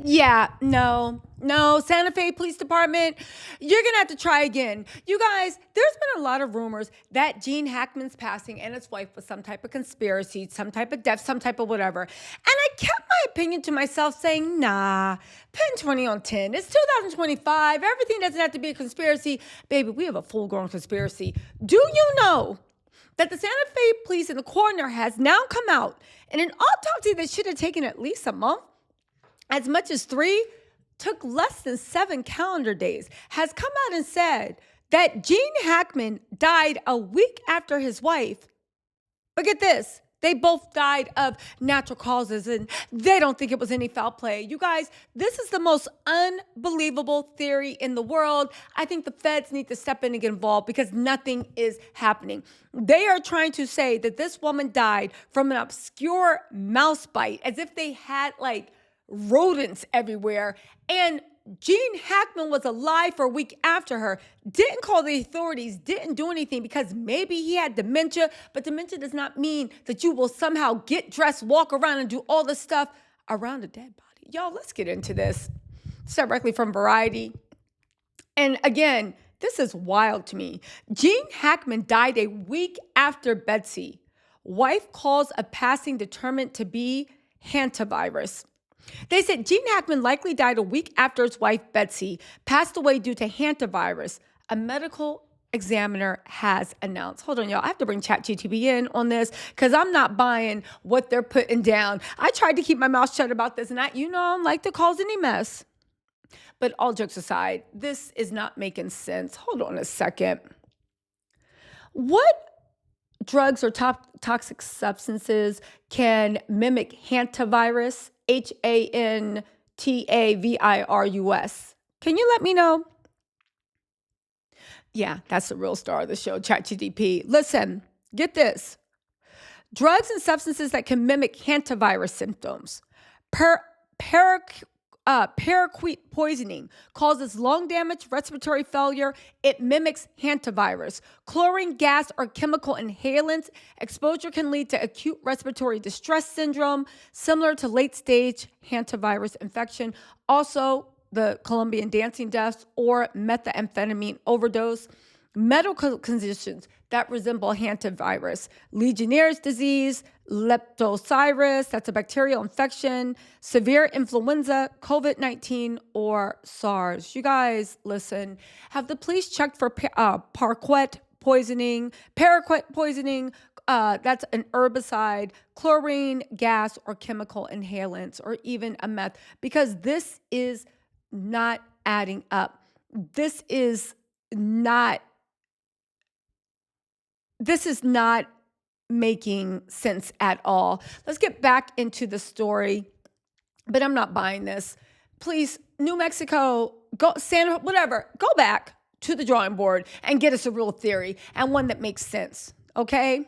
Yeah, no, Santa Fe Police Department, you're gonna have to try again. You guys, there's been a lot of rumors that Gene Hackman's passing and his wife was some type of conspiracy, some type of death, some type of whatever. And I kept my opinion to myself saying, nah, pin 20 on 10. It's 2025. Everything doesn't have to be a conspiracy. Baby, we have a full grown conspiracy. Do you know that the Santa Fe police and the coroner has now come out in an autopsy that should have taken at least a month? As much as 3, took less than 7 calendar days, has come out and said that Gene Hackman died a week after his wife. But get this, they both died of natural causes and they don't think it was any foul play. You guys, this is the most unbelievable theory in the world. I think the feds need to step in and get involved because nothing is happening. They are trying to say that this woman died from an obscure mouse bite as if they had rodents everywhere. And Gene Hackman was alive for a week after her, didn't call the authorities, didn't do anything because maybe he had dementia, but dementia does not mean that you will somehow get dressed, walk around, and do all this stuff around a dead body. Y'all, let's get into this. It's directly from Variety. And again, this is wild to me. Gene Hackman died a week after Betsy. Wife calls a passing determined to be hantavirus. They said Gene Hackman likely died a week after his wife, Betsy, passed away due to hantavirus, a medical examiner has announced. Hold on, y'all. I have to bring ChatGPT in on this because I'm not buying what they're putting down. I tried to keep my mouth shut about this, and I don't like to cause any mess. But all jokes aside, this is not making sense. Hold on a second. What drugs or toxic substances can mimic hantavirus? Hantavirus. Can you let me know? Yeah, that's the real star of the show, ChatGPT. Listen, get this. Drugs and substances that can mimic hantavirus symptoms. Paraquat poisoning causes lung damage, respiratory failure. It mimics hantavirus. Chlorine gas or chemical inhalants. Exposure can lead to acute respiratory distress syndrome, similar to late-stage hantavirus infection. Also, the Colombian dancing deaths or methamphetamine overdose. Medical conditions that resemble hantavirus, Legionnaire's disease, leptospirus, that's a bacterial infection, severe influenza, COVID-19, or SARS. You guys, listen, have the police checked for paraquat poisoning? Paraquat poisoning, that's an herbicide, chlorine gas, or chemical inhalants, or even a meth, because this is not adding up. This is not making sense at all. Let's get back into the story, but I'm not buying this. Please, New Mexico, go back to the drawing board and get us a real theory and one that makes sense, okay?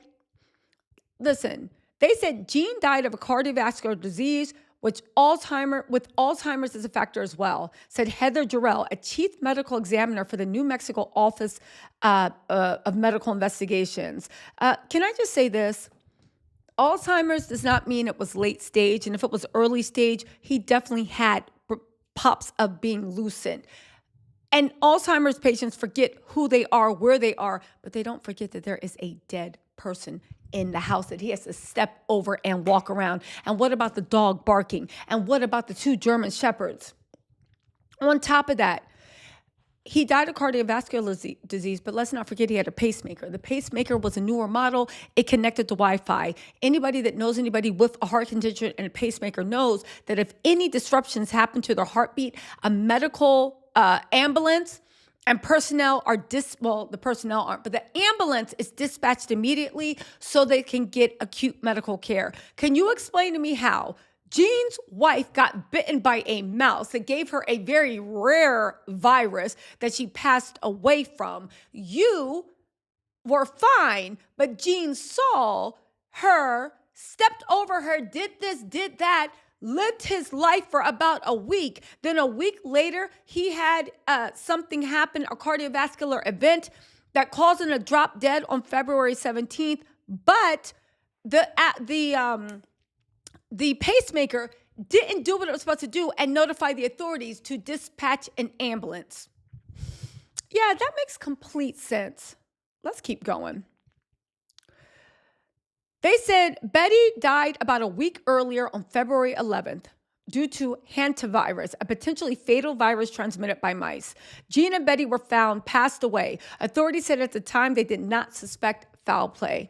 Listen, they said Gene died of a cardiovascular disease, with Alzheimer's as a factor as well, said Heather Jarrell, a chief medical examiner for the New Mexico Office of Medical Investigations. Can I just say this? Alzheimer's does not mean it was late stage, and if it was early stage, he definitely had pops of being lucid. And Alzheimer's patients forget who they are, where they are, but they don't forget that there is a dead person in the house that he has to step over and walk around. And what about the dog barking? And what about the 2 German shepherds? On top of that, he died of cardiovascular disease, but let's not forget he had a pacemaker. The pacemaker was a newer model. It connected to Wi-Fi. Anybody that knows anybody with a heart condition and a pacemaker knows that if any disruptions happen to their heartbeat, a medical ambulance and personnel are the personnel aren't, but the ambulance is dispatched immediately so they can get acute medical care. Can you explain to me how Gene's wife got bitten by a mouse that gave her a very rare virus that she passed away from? You were fine, but Gene saw her, stepped over her, did this, did that, lived his life for about a week. Then a week later, he had something happen, a cardiovascular event that caused him to drop dead on February 17th. But the pacemaker didn't do what it was supposed to do and notify the authorities to dispatch an ambulance. Yeah, that makes complete sense. Let's keep going. They said Betty died about a week earlier on February 11th due to hantavirus, a potentially fatal virus transmitted by mice. Jean and Betty were found passed away. Authorities said at the time they did not suspect foul play.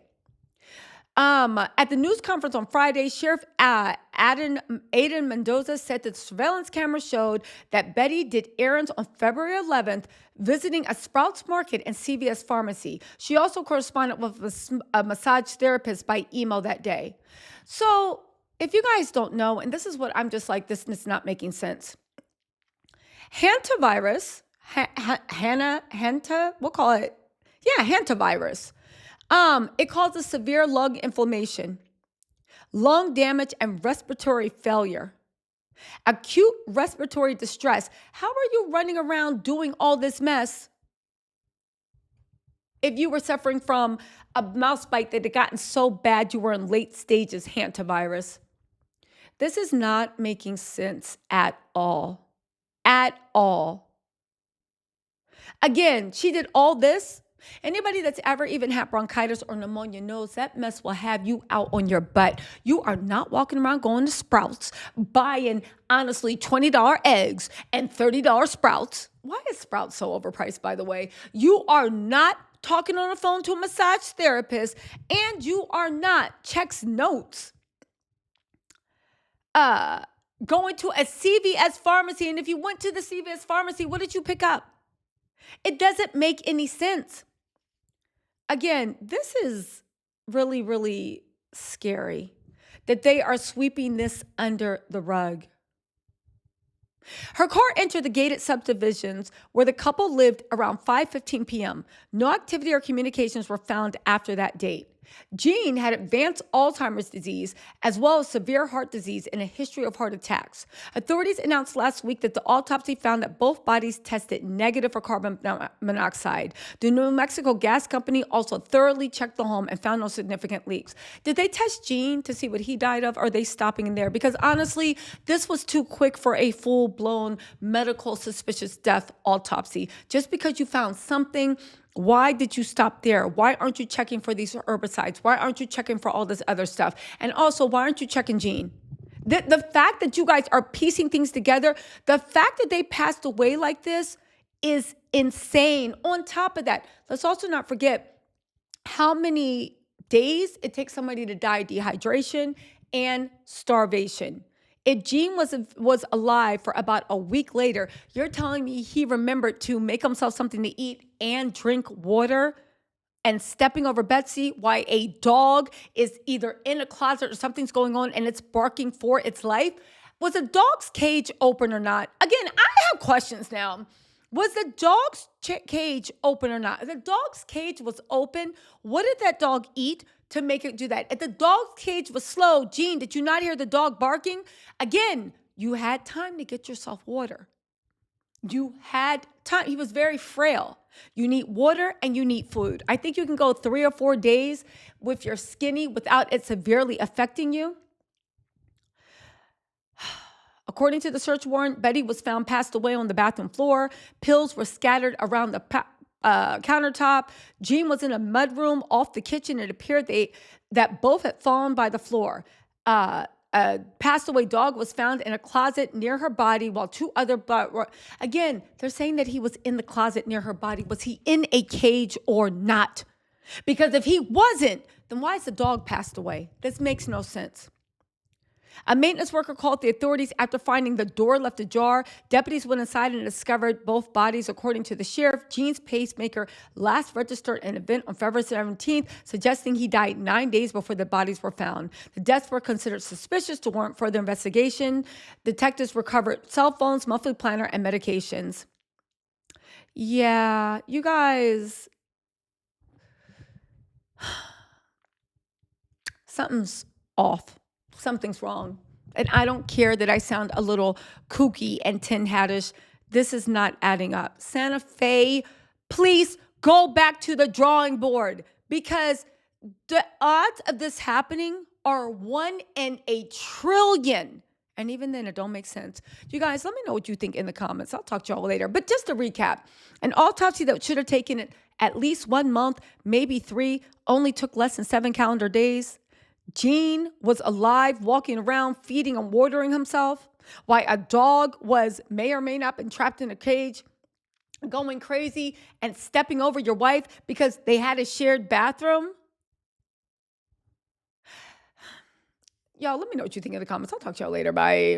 At the news conference on Friday, Sheriff Aiden Mendoza said that the surveillance camera showed that Betty did errands on February 11th, visiting a Sprouts Market and CVS pharmacy. She also corresponded with a massage therapist by email that day. So, if you guys don't know, and this is what I'm just like, this is not making sense. Hantavirus, we'll call it, hantavirus. It causes severe lung inflammation, lung damage, and respiratory failure. Acute respiratory distress. How are you running around doing all this mess if you were suffering from a mouse bite that had gotten so bad you were in late stages hantavirus? This is not making sense at all. At all. Again, she did all this. Anybody that's ever even had bronchitis or pneumonia knows that mess will have you out on your butt. You are not walking around going to Sprouts, buying, honestly, $20 eggs and $30 Sprouts. Why is Sprouts so overpriced, by the way? You are not talking on the phone to a massage therapist, and you are not, checks notes, going to a CVS pharmacy. And if you went to the CVS pharmacy, what did you pick up? It doesn't make any sense. Again, this is really, really scary that they are sweeping this under the rug. Her car entered the gated subdivisions where the couple lived around 5:15 p.m. No activity or communications were found after that date. Jean had advanced Alzheimer's disease as well as severe heart disease and a history of heart attacks. Authorities announced last week that the autopsy found that both bodies tested negative for carbon monoxide. The New Mexico gas company also thoroughly checked the home and found no significant leaks. Did they test Jean to see what he died of? Or are they stopping in there? Because honestly, this was too quick for a full-blown medical suspicious death autopsy. Just because you found something, why did you stop there? Why aren't you checking for these herbicides? Why aren't you checking for all this other stuff? And also, why aren't you checking Jean? The fact that you guys are piecing things together, the fact that they passed away like this is insane. On top of that, let's also not forget how many days it takes somebody to die of dehydration and starvation. If Jean was alive for about a week later, you're telling me he remembered to make himself something to eat and drink water and stepping over Betsy while a dog is either in a closet or something's going on and it's barking for its life? Was the dog's cage open or not? Again, I have questions now. Was the dog's cage open or not? If the dog's cage was open, what did that dog eat to make it do that? If the dog's cage was slow, Jean, did you not hear the dog barking? Again, you had time to get yourself water. You had time. He was very frail. You need water and you need food. I think you can go 3 or 4 days with your skinny without it severely affecting you. According to the search warrant, Betty was found passed away on the bathroom floor. Pills were scattered around the countertop. Jean was in a mudroom off the kitchen. It appeared that both had fallen by the floor. A passed away dog was found in a closet near her body while 2 other again, they're saying that he was in the closet near her body. Was he in a cage or not? Because if he wasn't, then why is the dog passed away? This makes no sense. A maintenance worker called the authorities after finding the door left ajar. Deputies went inside and discovered both bodies. According to the sheriff, Jean's pacemaker last registered an event on February 17th, suggesting he died 9 days before the bodies were found. The deaths were considered suspicious to warrant further investigation. Detectives recovered cell phones, monthly planner, and medications. Yeah, you guys, something's off. Something's wrong. And I don't care that I sound a little kooky and tin-hattish. This is not adding up. Santa Fe, please go back to the drawing board because the odds of this happening are 1 in a trillion. And even then, it don't make sense. You guys, let me know what you think in the comments. I'll talk to y'all later. But just to recap, an autopsy that should have taken it at least 1 month, maybe 3, only took less than 7 calendar days. Gene was alive, walking around, feeding and watering himself, while a dog may or may not been trapped in a cage, going crazy and stepping over your wife because they had a shared bathroom. Y'all, let me know what you think in the comments. I'll talk to y'all later. Bye.